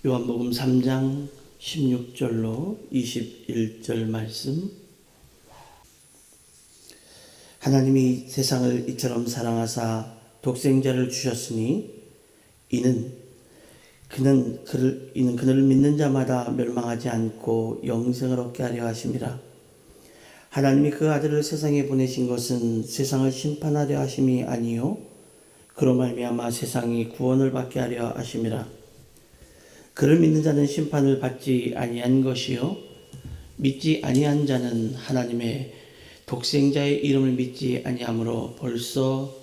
요한복음 3장 16절로 21절 말씀. 하나님이 세상을 이처럼 사랑하사 독생자를 주셨으니 이는 그를 믿는 자마다 멸망하지 않고 영생을 얻게 하려 하심이라. 하나님이 그 아들을 세상에 보내신 것은 세상을 심판하려 하심이 아니요 그로 말미암아 세상이 구원을 받게 하려 하심이라. 그를 믿는 자는 심판을 받지 아니한 것이요 믿지 아니한 자는 하나님의 독생자의 이름을 믿지 아니하므로 벌써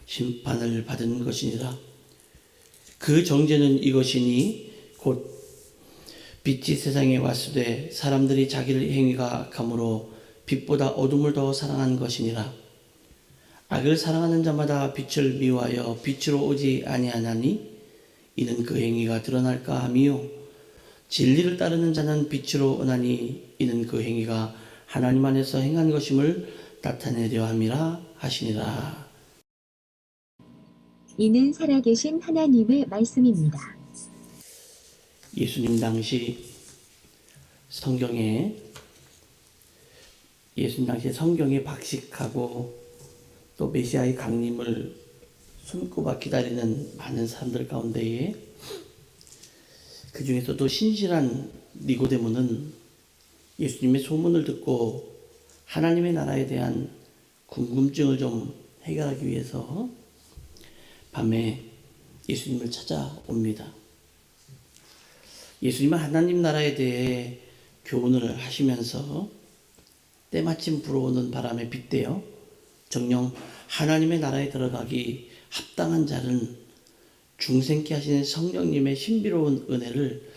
심판을 받은 것이니라. 그 정죄는 이것이니 곧 빛이 세상에 왔으되 사람들이 자기를 행위가 악함으로 빛보다 어둠을 더 사랑한 것이니라. 악을 사랑하는 자마다 빛을 미워하여 빛으로 오지 아니하나니 이는 그 행위가 드러날까 함이요 진리를 따르는 자는 빛으로 오나니 이는 그 행위가 하나님 안에서 행한 것임을 나타내려 함이라 하시니라. 이는 살아계신 하나님의 말씀입니다. 예수님 당시 성경에 박식하고 또 메시아의 강림을 손꼽아 기다리는 많은 사람들 가운데에 그 중에서도 신실한 니고데모는 예수님의 소문을 듣고 하나님의 나라에 대한 궁금증을 좀 해결하기 위해서 밤에 예수님을 찾아옵니다. 예수님은 하나님 나라에 대해 교훈을 하시면서 때마침 불어오는 바람에 빗대어 정녕 하나님의 나라에 들어가기 합당한 자는 중생케 하시는 성령님의 신비로운 은혜를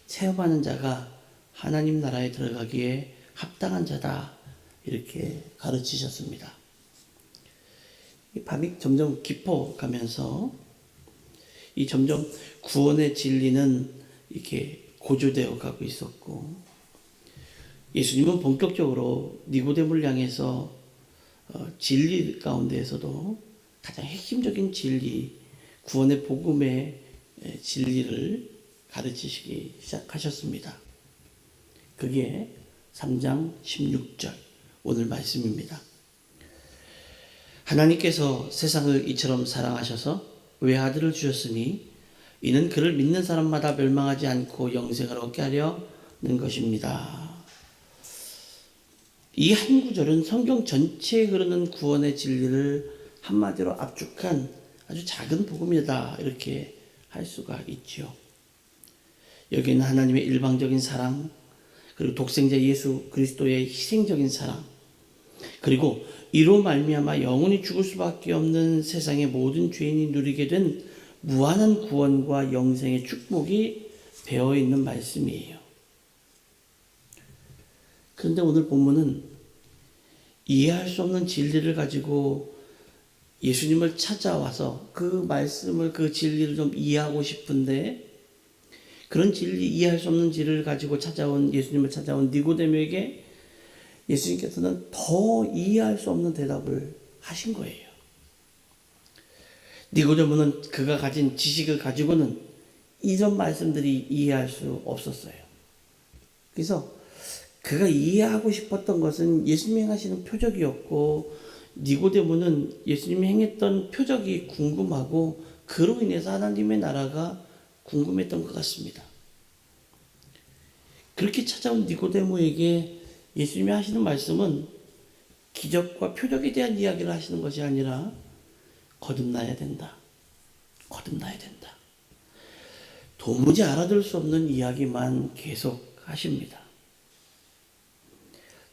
체험하는 자가 하나님 나라에 들어가기에 합당한 자다, 이렇게 가르치셨습니다. 이 밤이 점점 깊어가면서 이 점점 구원의 진리는 이렇게 고조되어 가고 있었고, 예수님은 본격적으로 니고데모를 향해서 진리 가운데에서도 가장 핵심적인 진리, 구원의 복음의 진리를 가르치시기 시작하셨습니다. 그게 3장 16절 오늘 말씀입니다. 하나님께서 세상을 이처럼 사랑하셔서 외아들을 주셨으니 이는 그를 믿는 사람마다 멸망하지 않고 영생을 얻게 하려는 것입니다. 이 한 구절은 성경 전체에 흐르는 구원의 진리를 한마디로 압축한 아주 작은 복음이다, 이렇게 할 수가 있죠. 여기는 하나님의 일방적인 사랑, 그리고 독생자 예수 그리스도의 희생적인 사랑, 그리고 이로 말미암아 영원히 죽을 수밖에 없는 세상의 모든 죄인이 누리게 된 무한한 구원과 영생의 축복이 배어 있는 말씀이에요. 그런데 오늘 본문은 이해할 수 없는 진리를 가지고 예수님을 찾아와서 그 말씀을, 그 진리를 좀 이해하고 싶은데, 그런 진리, 이해할 수 없는 진리를 가지고 예수님을 찾아온 니고데모에게 예수님께서는 더 이해할 수 없는 대답을 하신 거예요. 니고데모는 그가 가진 지식을 가지고는 이런 말씀들이 이해할 수 없었어요. 그래서 그가 이해하고 싶었던 것은 예수님이 행하시는 표적이었고, 니고데모는 예수님이 행했던 표적이 궁금하고 그로 인해서 하나님의 나라가 궁금했던 것 같습니다. 그렇게 찾아온 니고데모에게 예수님이 하시는 말씀은 기적과 표적에 대한 이야기를 하시는 것이 아니라 거듭나야 된다. 거듭나야 된다. 도무지 알아들을 수 없는 이야기만 계속 하십니다.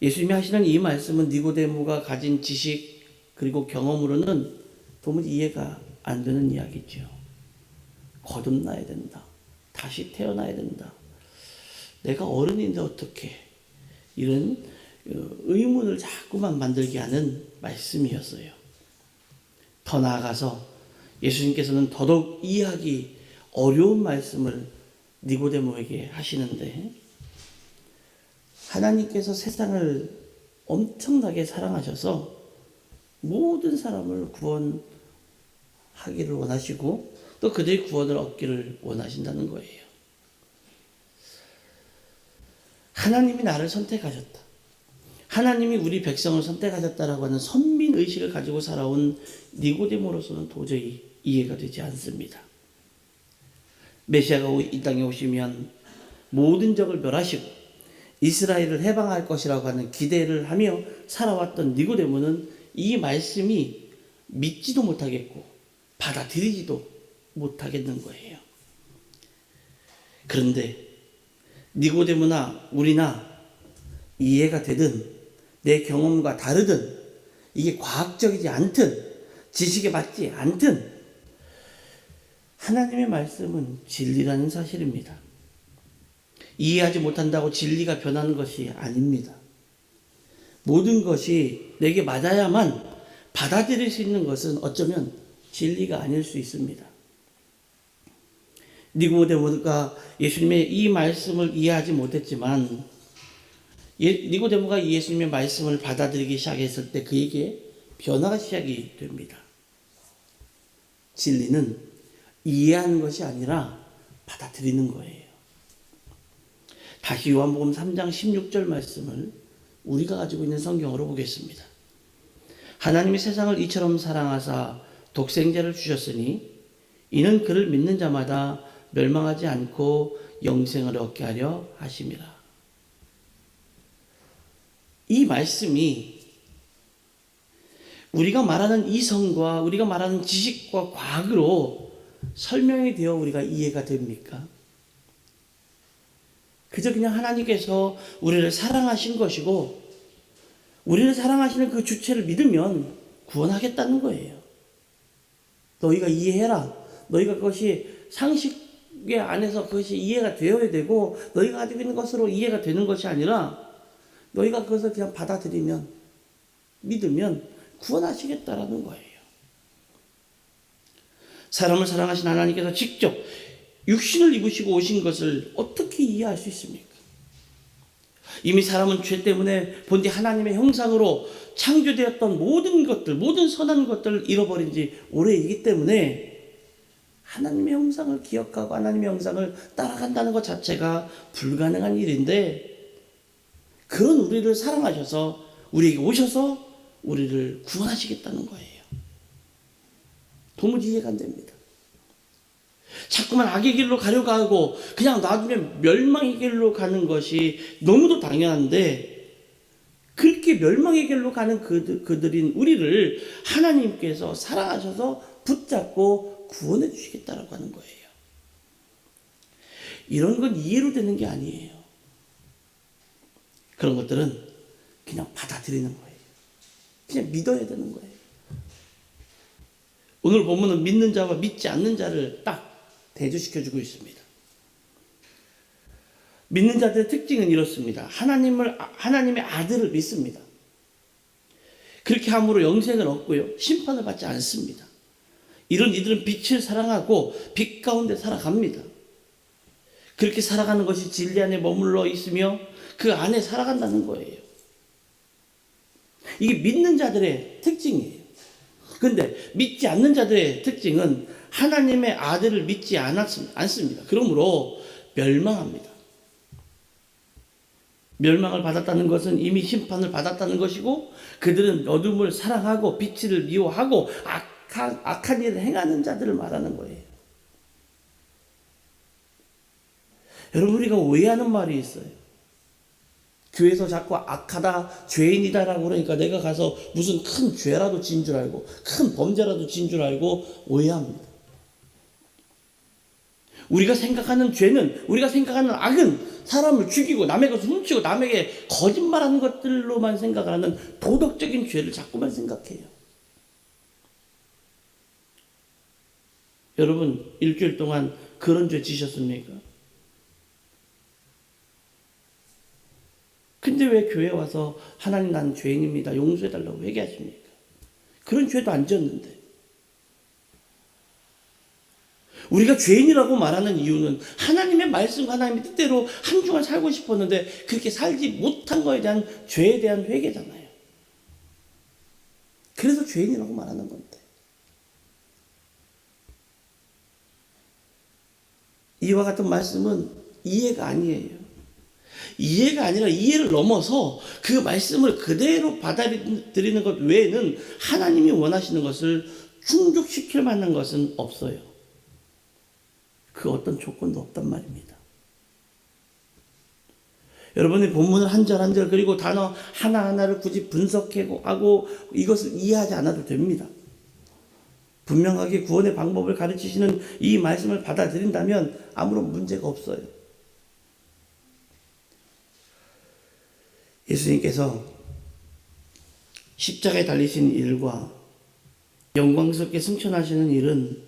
예수님이 하시는 이 말씀은 니고데모가 가진 지식 그리고 경험으로는 도무지 이해가 안 되는 이야기죠. 거듭나야 된다. 다시 태어나야 된다. 내가 어른인데 어떻게, 이런 의문을 자꾸만 만들게 하는 말씀이었어요. 더 나아가서 예수님께서는 더더욱 이해하기 어려운 말씀을 니고데모에게 하시는데, 하나님께서 세상을 엄청나게 사랑하셔서 모든 사람을 구원하기를 원하시고 또 그들의 구원을 얻기를 원하신다는 거예요. 하나님이 나를 선택하셨다. 하나님이 우리 백성을 선택하셨다라고 하는 선민의식을 가지고 살아온 니고데모로서는 도저히 이해가 되지 않습니다. 메시아가 이 땅에 오시면 모든 적을 멸하시고 이스라엘을 해방할 것이라고 하는 기대를 하며 살아왔던 니고데모는 이 말씀이 믿지도 못하겠고 받아들이지도 못하겠는 거예요. 그런데 니고데모나 우리나 이해가 되든 내 경험과 다르든 이게 과학적이지 않든 지식에 맞지 않든 하나님의 말씀은 진리라는 사실입니다. 이해하지 못한다고 진리가 변하는 것이 아닙니다. 모든 것이 내게 맞아야만 받아들일 수 있는 것은 어쩌면 진리가 아닐 수 있습니다. 니고데모가 예수님의 이 말씀을 이해하지 못했지만 니고데모가 예수님의 말씀을 받아들이기 시작했을 때 그에게 변화가 시작이 됩니다. 진리는 이해하는 것이 아니라 받아들이는 거예요. 다시 요한복음 3장 16절 말씀을 우리가 가지고 있는 성경으로 보겠습니다. 하나님이 세상을 이처럼 사랑하사 독생자를 주셨으니 이는 그를 믿는 자마다 멸망하지 않고 영생을 얻게 하려 하심이라. 이 말씀이 우리가 말하는 이성과 우리가 말하는 지식과 과학으로 설명이 되어 우리가 이해가 됩니까? 그저 그냥 하나님께서 우리를 사랑하신 것이고 우리를 사랑하시는 그 주체를 믿으면 구원하겠다는 거예요. 너희가 이해해라. 너희가 그것이 상식의 안에서 그것이 이해가 되어야 되고 너희가 가지고 있는 것으로 이해가 되는 것이 아니라 너희가 그것을 그냥 받아들이면 믿으면 구원하시겠다라는 거예요. 사람을 사랑하신 하나님께서 직접 육신을 입으시고 오신 것을 어떻게 이해할 수 있습니까? 이미 사람은 죄 때문에 본디 하나님의 형상으로 창조되었던 모든 것들, 모든 선한 것들을 잃어버린 지 오래이기 때문에 하나님의 형상을 기억하고 하나님의 형상을 따라간다는 것 자체가 불가능한 일인데 그런 우리를 사랑하셔서 우리에게 오셔서 우리를 구원하시겠다는 거예요. 도무지 이해가 안 됩니다. 자꾸만 악의 길로 가려고 하고 그냥 놔두면 멸망의 길로 가는 것이 너무도 당연한데 그렇게 멸망의 길로 가는 그들인 우리를 하나님께서 사랑하셔서 붙잡고 구원해 주시겠다라고 하는 거예요. 이런 건 이해로 되는 게 아니에요. 그런 것들은 그냥 받아들이는 거예요. 그냥 믿어야 되는 거예요. 오늘 본문은 믿는 자와 믿지 않는 자를 딱 대조시켜주고 있습니다. 믿는 자들의 특징은 이렇습니다. 하나님의 아들을 믿습니다. 그렇게 함으로 영생을 얻고요. 심판을 받지 않습니다. 이런 이들은 빛을 사랑하고 빛 가운데 살아갑니다. 그렇게 살아가는 것이 진리 안에 머물러 있으며 그 안에 살아간다는 거예요. 이게 믿는 자들의 특징이에요. 그런데 믿지 않는 자들의 특징은 하나님의 아들을 믿지 않습니다. 그러므로 멸망합니다. 멸망을 받았다는 것은 이미 심판을 받았다는 것이고 그들은 어둠을 사랑하고 빛을 미워하고 악한 일을 행하는 자들을 말하는 거예요. 여러분 우리가 오해하는 말이 있어요. 교회에서 자꾸 악하다, 죄인이다라고 그러니까 내가 가서 무슨 큰 죄라도 진 줄 알고 큰 범죄라도 진 줄 알고 오해합니다. 우리가 생각하는 죄는, 우리가 생각하는 악은 사람을 죽이고 남의 것을 훔치고 남에게 거짓말하는 것들로만 생각하는 도덕적인 죄를 자꾸만 생각해요. 여러분 일주일 동안 그런 죄 지셨습니까? 근데 왜 교회 와서 하나님 나는 죄인입니다. 용서해달라고 회개하십니까? 그런 죄도 안 지었는데. 우리가 죄인이라고 말하는 이유는 하나님의 말씀과 하나님의 뜻대로 한 주간 살고 싶었는데 그렇게 살지 못한 것에 대한 죄에 대한 회개잖아요. 그래서 죄인이라고 말하는 건데. 이와 같은 말씀은 이해가 아니에요. 이해가 아니라 이해를 넘어서 그 말씀을 그대로 받아들이는 것 외에는 하나님이 원하시는 것을 충족시킬 만한 것은 없어요. 그 어떤 조건도 없단 말입니다. 여러분이 본문을 한 절 한 절 그리고 단어 하나하나를 굳이 분석하고 이것을 이해하지 않아도 됩니다. 분명하게 구원의 방법을 가르치시는 이 말씀을 받아들인다면 아무런 문제가 없어요. 예수님께서 십자가에 달리신 일과 영광스럽게 승천하시는 일은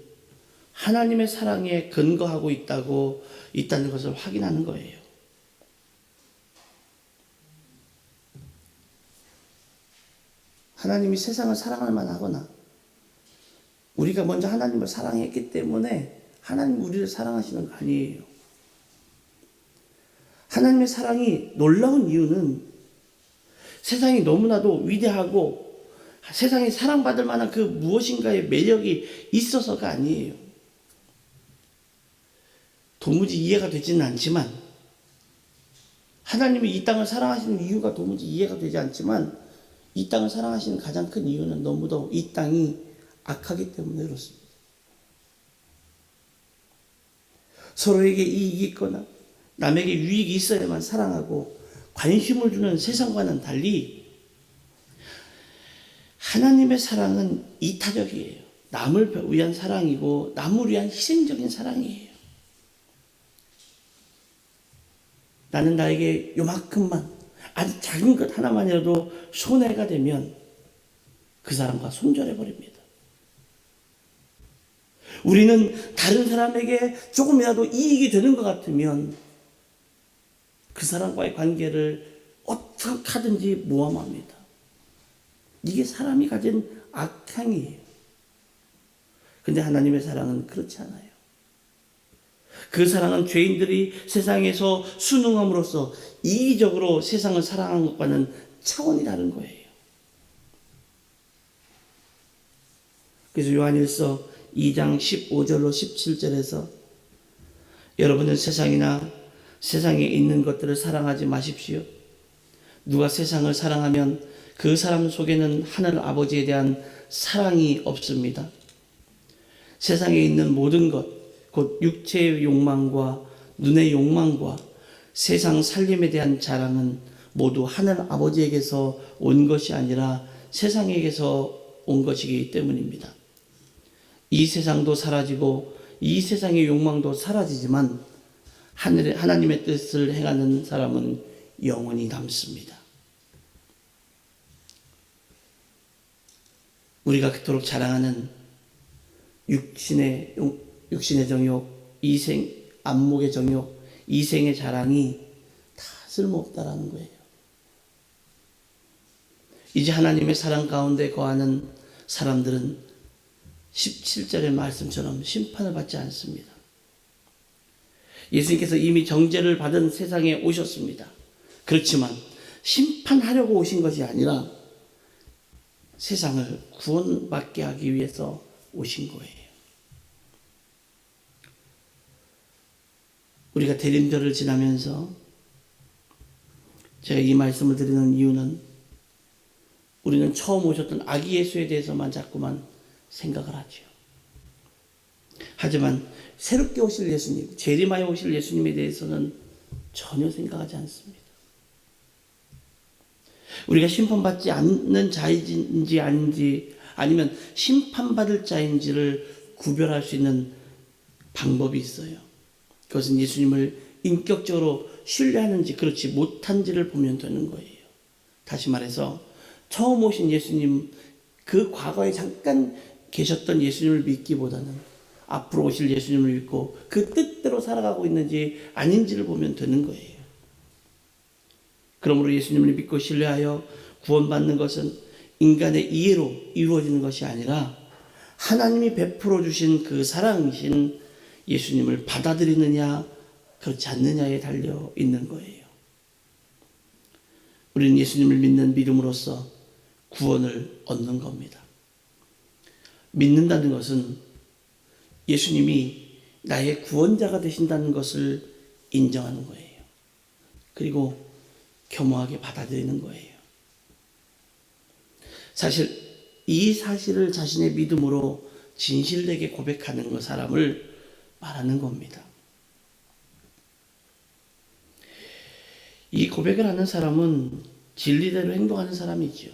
하나님의 사랑에 근거하고 있다는 것을 확인하는 거예요. 하나님이 세상을 사랑할 만하거나 우리가 먼저 하나님을 사랑했기 때문에 하나님 우리를 사랑하시는 거 아니에요. 하나님의 사랑이 놀라운 이유는 세상이 너무나도 위대하고 세상에 사랑받을 만한 그 무엇인가의 매력이 있어서가 아니에요. 도무지 이해가 되지는 않지만 하나님이 이 땅을 사랑하시는 이유가 도무지 이해가 되지 않지만 이 땅을 사랑하시는 가장 큰 이유는 너무도 이 땅이 악하기 때문에 그렇습니다. 서로에게 이익이 있거나 남에게 유익이 있어야만 사랑하고 관심을 주는 세상과는 달리 하나님의 사랑은 이타적이에요. 남을 위한 사랑이고 남을 위한 희생적인 사랑이에요. 나는 나에게 요만큼만 아주 작은 것 하나만이라도 손해가 되면 그 사람과 손절해버립니다. 우리는 다른 사람에게 조금이라도 이익이 되는 것 같으면 그 사람과의 관계를 어떻게 하든지 모함합니다. 이게 사람이 가진 악향이에요. 근데 하나님의 사랑은 그렇지 않아요. 그 사랑은 죄인들이 세상에서 순응함으로써 이기적으로 세상을 사랑한 것과는 차원이 다른 거예요. 그래서 요한일서 2장 15절로 17절에서 여러분은 세상에 있는 것들을 사랑하지 마십시오. 누가 세상을 사랑하면 그 사람 속에는 하늘 아버지에 대한 사랑이 없습니다. 세상에 있는 모든 것, 곧 육체의 욕망과 눈의 욕망과 세상 살림에 대한 자랑은 모두 하늘 아버지에게서 온 것이 아니라 세상에게서 온 것이기 때문입니다. 이 세상도 사라지고 이 세상의 욕망도 사라지지만 하나님의 뜻을 행하는 사람은 영원히 남습니다. 우리가 그토록 자랑하는 육신의 정욕, 안목의 정욕, 이생의 자랑이 다 쓸모없다라는 거예요. 이제 하나님의 사랑 가운데 거하는 사람들은 17절의 말씀처럼 심판을 받지 않습니다. 예수님께서 이미 정죄를 받은 세상에 오셨습니다. 그렇지만 심판하려고 오신 것이 아니라 세상을 구원받게 하기 위해서 오신 거예요. 우리가 대림절을 지나면서 제가 이 말씀을 드리는 이유는 우리는 처음 오셨던 아기 예수에 대해서만 자꾸만 생각을 하죠. 하지만 새롭게 오실 예수님, 재림하에 오실 예수님에 대해서는 전혀 생각하지 않습니다. 우리가 심판받지 않는 자인지 아닌지 아니면 심판받을 자인지를 구별할 수 있는 방법이 있어요. 그것은 예수님을 인격적으로 신뢰하는지 그렇지 못한지를 보면 되는 거예요. 다시 말해서 처음 오신 예수님, 그 과거에 잠깐 계셨던 예수님을 믿기보다는 앞으로 오실 예수님을 믿고 그 뜻대로 살아가고 있는지 아닌지를 보면 되는 거예요. 그러므로 예수님을 믿고 신뢰하여 구원받는 것은 인간의 이해로 이루어지는 것이 아니라 하나님이 베풀어 주신 그 사랑이신 예수님을 받아들이느냐 그렇지 않느냐에 달려 있는 거예요. 우리는 예수님을 믿는 믿음으로써 구원을 얻는 겁니다. 믿는다는 것은 예수님이 나의 구원자가 되신다는 것을 인정하는 거예요. 그리고 겸허하게 받아들이는 거예요. 사실 이 사실을 자신의 믿음으로 진실되게 고백하는 그 사람을 말하는 겁니다. 이 고백을 하는 사람은 진리대로 행동하는 사람이지요.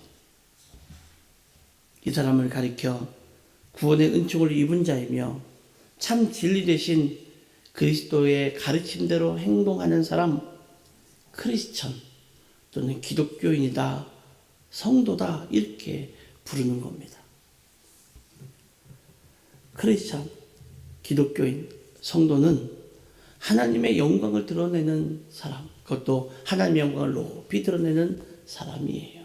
이 사람을 가리켜 구원의 은총을 입은 자이며 참 진리 대신 그리스도의 가르침대로 행동하는 사람, 크리스천 또는 기독교인이다, 성도다 이렇게 부르는 겁니다. 크리스천, 기독교인, 성도는 하나님의 영광을 드러내는 사람, 그것도 하나님의 영광을 높이 드러내는 사람이에요.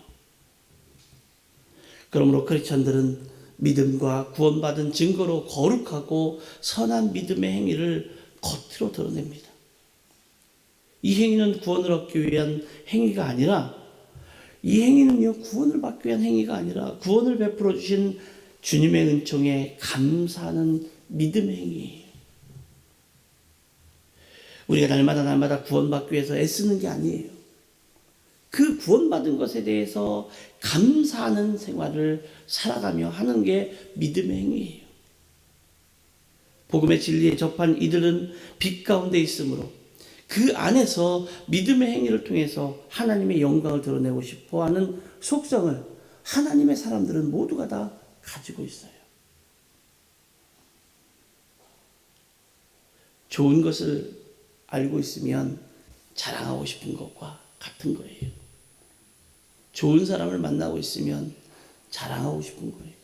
그러므로 크리스천들은 믿음과 구원받은 증거로 거룩하고 선한 믿음의 행위를 겉으로 드러냅니다. 이 행위는 구원을 얻기 위한 행위가 아니라, 이 행위는요 구원을 받기 위한 행위가 아니라 구원을 베풀어 주신 주님의 은총에 감사하는 믿음의 행위예요. 우리가 날마다 구원받기 위해서 애쓰는 게 아니에요. 그 구원받은 것에 대해서 감사하는 생활을 살아가며 하는 게 믿음의 행위예요. 복음의 진리에 접한 이들은 빛 가운데 있으므로 그 안에서 믿음의 행위를 통해서 하나님의 영광을 드러내고 싶어하는 속성을 하나님의 사람들은 모두가 다 가지고 있어요. 좋은 것을 알고 있으면 자랑하고 싶은 것과 같은 거예요. 좋은 사람을 만나고 있으면 자랑하고 싶은 거예요.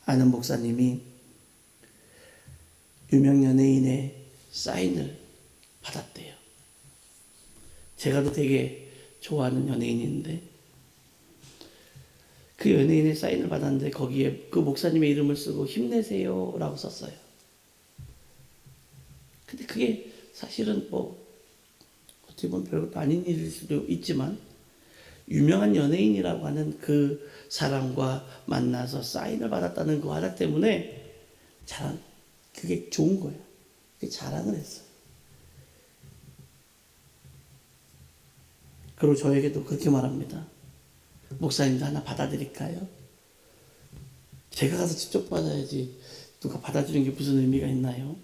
아는 목사님이 유명 연예인의 사인을 받았대요. 제가 또 되게 좋아하는 연예인인데 그 연예인의 사인을 받았는데 거기에 그 목사님의 이름을 쓰고 힘내세요 라고 썼어요. 근데 그게 사실은 어떻게 보면 별것도 아닌 일일 수도 있지만 유명한 연예인이라고 하는 그 사람과 만나서 사인을 받았다는 그 하나 때문에 그게 좋은 거예요. 그게 자랑을 했어요. 그리고 저에게도 그렇게 말합니다. 목사님도 하나 받아드릴까요? 제가 가서 직접 받아야지 누가 받아주는 게 무슨 의미가 있나요?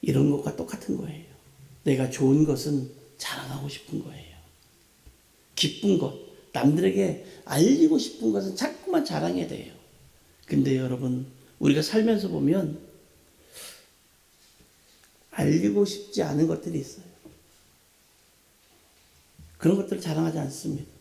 이런 것과 똑같은 거예요. 내가 좋은 것은 자랑하고 싶은 거예요. 기쁜 것, 남들에게 알리고 싶은 것은 자꾸만 자랑해야 돼요. 근데 여러분, 우리가 살면서 보면 알리고 싶지 않은 것들이 있어요. 그런 것들을 자랑하지 않습니다.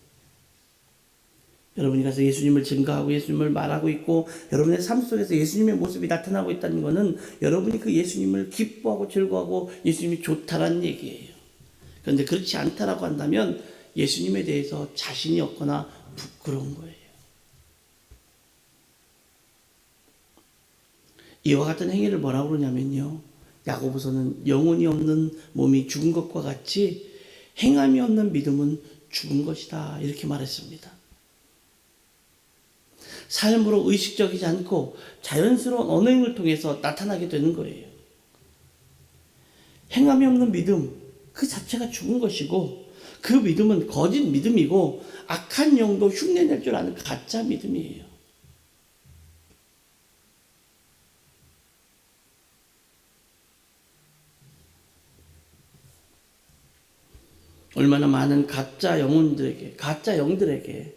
여러분이 가서 예수님을 증거하고 예수님을 말하고 있고 여러분의 삶 속에서 예수님의 모습이 나타나고 있다는 것은 여러분이 그 예수님을 기뻐하고 즐거워하고 예수님이 좋다라는 얘기예요. 그런데 그렇지 않다라고 한다면 예수님에 대해서 자신이 없거나 부끄러운 거예요. 이와 같은 행위를 뭐라고 그러냐면요, 야고보서는 영혼이 없는 몸이 죽은 것과 같이 행함이 없는 믿음은 죽은 것이다 이렇게 말했습니다. 삶으로 의식적이지 않고 자연스러운 언행을 통해서 나타나게 되는 거예요. 행함이 없는 믿음 그 자체가 죽은 것이고 그 믿음은 거짓 믿음이고 악한 영도 흉내낼 줄 아는 가짜 믿음이에요. 얼마나 많은 가짜 영혼들에게, 가짜 영들에게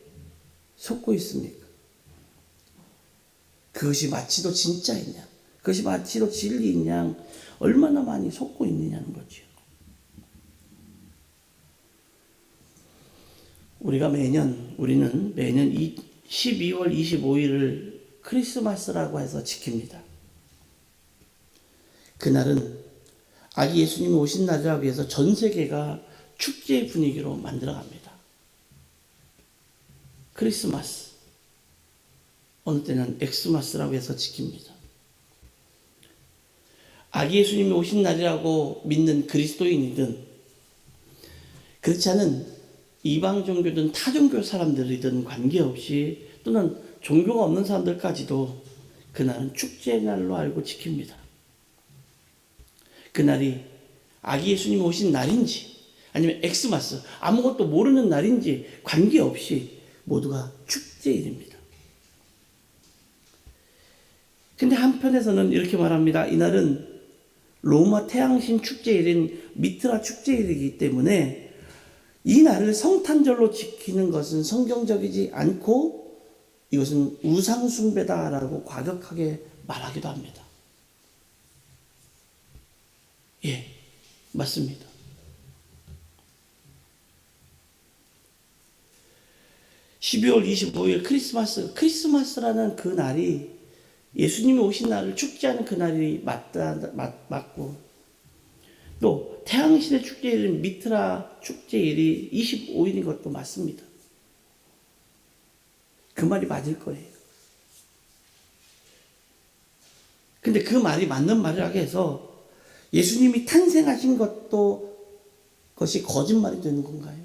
속고 있습니까? 그것이 마치도 진짜이냐, 그것이 마치도 진리이냐, 얼마나 많이 속고 있느냐는 거죠. 우리는 매년 12월 25일을 크리스마스라고 해서 지킵니다. 그날은 아기 예수님이 오신 날이라고 해서 전 세계가 축제의 분위기로 만들어갑니다. 크리스마스, 어느 때는 엑스마스라고 해서 지킵니다. 아기 예수님이 오신 날이라고 믿는 그리스도인이든 그렇지 않은 이방 종교든 타 종교 사람들이든 관계없이 또는 종교가 없는 사람들까지도 그날은 축제의 날로 알고 지킵니다. 그날이 아기 예수님이 오신 날인지 아니면 엑스마스 아무것도 모르는 날인지 관계없이 모두가 축제일입니다. 근데 한편에서는 이렇게 말합니다. 이날은 로마 태양신 축제일인 미트라 축제일이기 때문에 이 날을 성탄절로 지키는 것은 성경적이지 않고 이것은 우상숭배다라고 과격하게 말하기도 합니다. 예, 맞습니다. (12월 25일) 크리스마스라는 그 날이 예수님이 오신 날을 축제하는 그 날이 맞고, 또 태양신의 축제일인 미트라 축제일이 25일인 것도 맞습니다. 그 말이 맞을 거예요. 근데 그 말이 맞는 말이라고 해서 예수님이 탄생하신 것이 거짓말이 되는 건가요?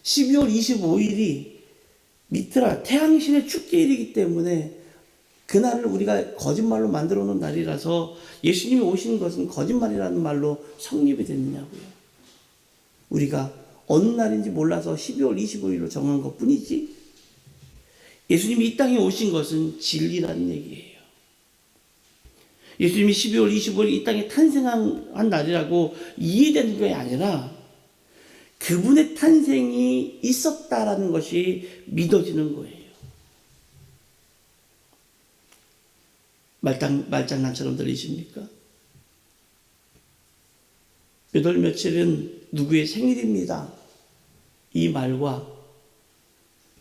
12월 25일이 미트라 태양신의 축제일이기 때문에 그날을 우리가 거짓말로 만들어 놓은 날이라서 예수님이 오신 것은 거짓말이라는 말로 성립이 됐느냐고요. 우리가 어느 날인지 몰라서 12월 25일로 정한 것 뿐이지 예수님이 이 땅에 오신 것은 진리라는 얘기예요. 예수님이 12월 25일 이 땅에 탄생한 날이라고 이해되는 게 아니라 그분의 탄생이 있었다라는 것이 믿어지는 거예요. 말장난처럼 들리십니까? 몇 월 며칠은 누구의 생일입니다. 이 말과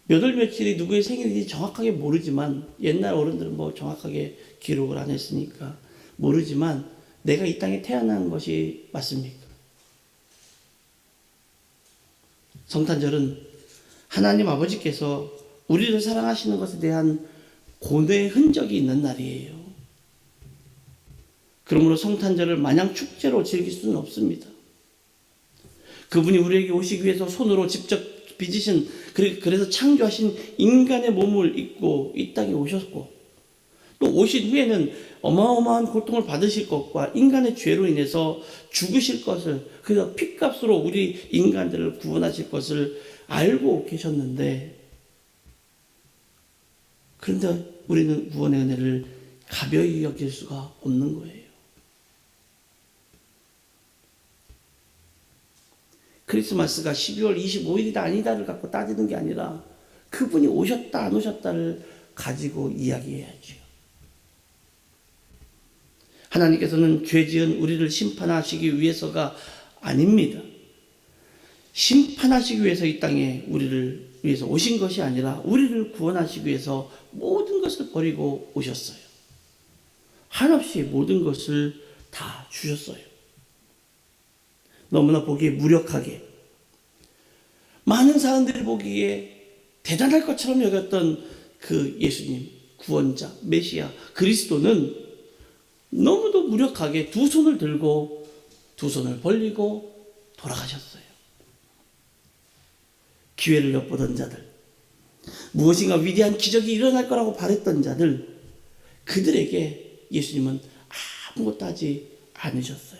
몇 월 며칠이 누구의 생일인지 정확하게 모르지만 옛날 어른들은 뭐 정확하게 기록을 안 했으니까 모르지만 내가 이 땅에 태어난 것이 맞습니까? 성탄절은 하나님 아버지께서 우리를 사랑하시는 것에 대한 고뇌의 흔적이 있는 날이에요. 그러므로 성탄절을 마냥 축제로 즐길 수는 없습니다. 그분이 우리에게 오시기 위해서 손으로 직접 빚으신, 그래서 창조하신 인간의 몸을 입고 이 땅에 오셨고, 또 오신 후에는 어마어마한 고통을 받으실 것과 인간의 죄로 인해서 죽으실 것을, 그래서 핏값으로 우리 인간들을 구원하실 것을 알고 계셨는데, 그런데 우리는 구원의 은혜를 가벼이 여길 수가 없는 거예요. 크리스마스가 12월 25일이다 아니다를 갖고 따지는 게 아니라 그분이 오셨다 안 오셨다를 가지고 이야기해야죠. 하나님께서는 죄 지은 우리를 심판하시기 위해서가 아닙니다. 심판하시기 위해서 이 땅에 우리를 위해서 오신 것이 아니라 우리를 구원하시기 위해서 모든 것을 버리고 오셨어요. 한없이 모든 것을 다 주셨어요. 너무나 보기에 무력하게, 많은 사람들이 보기에 대단할 것처럼 여겼던 그 예수님, 구원자, 메시아, 그리스도는 너무도 무력하게 두 손을 들고 두 손을 벌리고 돌아가셨어요. 기회를 엿보던 자들, 무엇인가 위대한 기적이 일어날 거라고 바랬던 자들, 그들에게 예수님은 아무것도 하지 않으셨어요.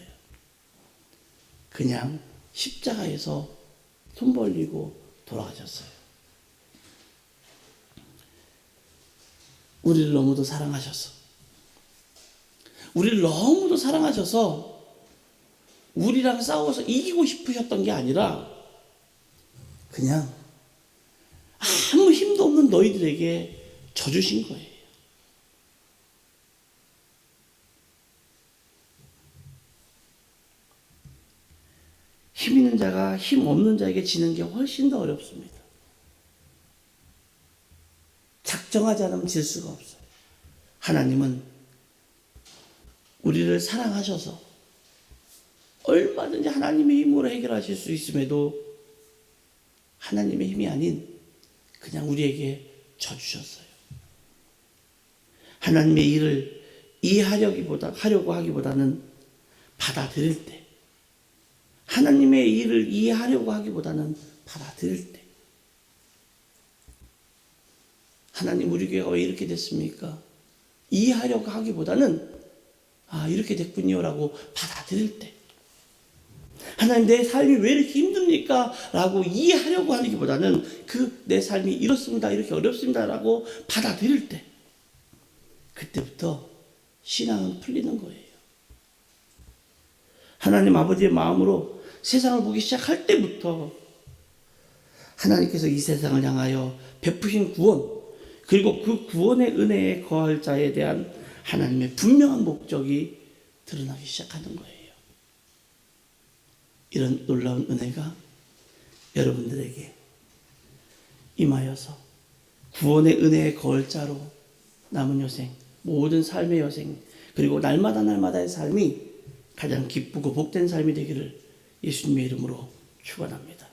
그냥 십자가에서 손 벌리고 돌아가셨어요. 우리를 너무도 사랑하셔서, 우리를 너무도 사랑하셔서 우리랑 싸워서 이기고 싶으셨던 게 아니라 그냥 아무 힘도 없는 너희들에게 져주신 거예요. 힘 있는 자가 힘 없는 자에게 지는 게 훨씬 더 어렵습니다. 작정하지 않으면 질 수가 없어요. 하나님은 우리를 사랑하셔서 얼마든지 하나님의 힘으로 해결하실 수 있음에도 하나님의 힘이 아닌 그냥 우리에게 져주셨어요. 하나님의 일을 하려고 하기보다는 받아들일 때, 하나님의 일을 이해하려고 하기보다는 받아들일 때, 하나님 우리 교회가 왜 이렇게 됐습니까? 이해하려고 하기보다는 아, 이렇게 됐군요라고 받아들일 때, 하나님 내 삶이 왜 이렇게 힘듭니까? 라고 이해하려고 하는 것보다는 그 내 삶이 이렇습니다, 이렇게 어렵습니다라고 받아들일 때, 그때부터 신앙은 풀리는 거예요. 하나님 아버지의 마음으로 세상을 보기 시작할 때부터 하나님께서 이 세상을 향하여 베푸신 구원, 그리고 그 구원의 은혜에 거할 자에 대한 하나님의 분명한 목적이 드러나기 시작하는 거예요. 이런 놀라운 은혜가 여러분들에게 임하여서 구원의 은혜의 거할 자로 남은 여생, 모든 삶의 여생, 그리고 날마다의 삶이 가장 기쁘고 복된 삶이 되기를 예수님의 이름으로 축원합니다.